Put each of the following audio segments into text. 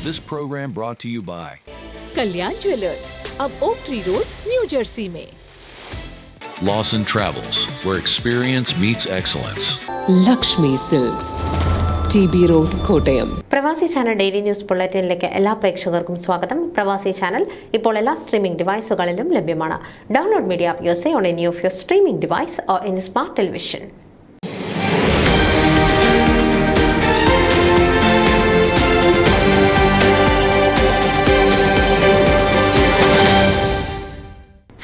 This program brought to you by Kalyan jewellers, अब Oak Tree Road, New Jersey में। Lawson Travels, where experience meets excellence. Lakshmi silks, TB road, Kottayam. പ്രവാസി channel daily news ബുള്ളറ്റിനിലേക്ക് എല്ലാ പ്രേക്ഷകർക്കും സ്വാഗതം. പ്രവാസി channel ഇപ്പോൾ എല്ലാ സ്ട്രീമിംഗ് ഡിവൈസുകളിലും ലഭ്യമാണ്. Download media app use on any of your streaming device or any smart television.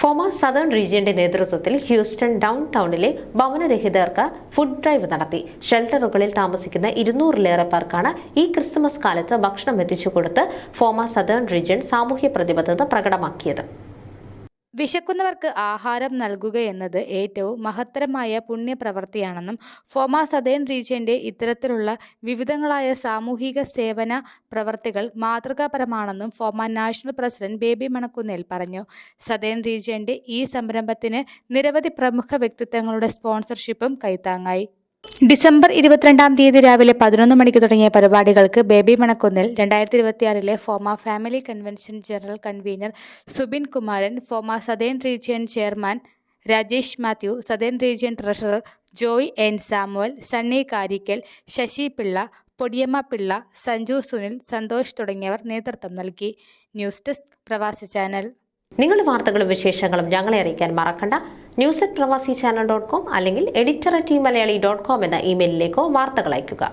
FOMAA southern റീജിയന്റെ നേതൃത്വത്തിൽ ഹ്യൂസ്റ്റൺ ഡൗൺ ടൗണിലെ ഭവനരഹിതർക്ക് ഫുഡ് ഡ്രൈവ് നടത്തി. ഷെൽട്ടറുകളിൽ താമസിക്കുന്ന 200-ലേറെ പേർക്കാണ് ഈ ക്രിസ്മസ് കാലത്ത് ഭക്ഷണം എത്തിച്ചുകൊടുത്ത് ഫോമ സദേൺ റീജിയൻ സാമൂഹ്യ പ്രതിബദ്ധത പ്രകടമാക്കിയത്. വിശക്കുന്നവർക്ക് ആഹാരം നൽകുകയെന്നത് ഏറ്റവും മഹത്തരമായ പുണ്യപ്രവൃത്തിയാണെന്നും ഫോമ സദേൺ റീജിയന്റെ ഇത്തരത്തിലുള്ള വിവിധങ്ങളായ സാമൂഹിക സേവന പ്രവർത്തികൾ മാതൃകാപരമാണെന്നും FOMAA national president Baby Manakkunnel പറഞ്ഞു. സദേൺ റീജിയന്റെ ഈ സംരംഭത്തിന് നിരവധി പ്രമുഖ വ്യക്തിത്വങ്ങളുടെ സ്പോൺസർഷിപ്പും കൈത്താങ്ങായി. ഡിസംബർ 22 രാവിലെ 11 മണിക്ക് തുടങ്ങിയ പരിപാടികൾക്ക് Baby Manakkunnel 2026 FOMAA family convention general convener Subin Kumaran, FOMAA southern region chairman Rajesh Mathew, southern region treasurer Joy N Samuel, Sunny Karikkal, Sasi Pillai, Podiyamma Pillai, Sanju Sunil, Santhosh തുടങ്ങിയവർ നേതൃത്വം നൽകി. ന്യൂസ് ഡെസ്ക് പ്രവാസി ചാനൽ. നിങ്ങളുടെ വാർത്തകളും വിശേഷങ്ങളും ഞങ്ങളെ അറിയിക്കാൻ മറക്കണ്ട. news@pravasichannel.com അല്ലെങ്കിൽ editor@tmalayaali.com എന്ന ഇമെയിലിലേക്കോ വാർത്തകൾ അയയ്ക്കുക.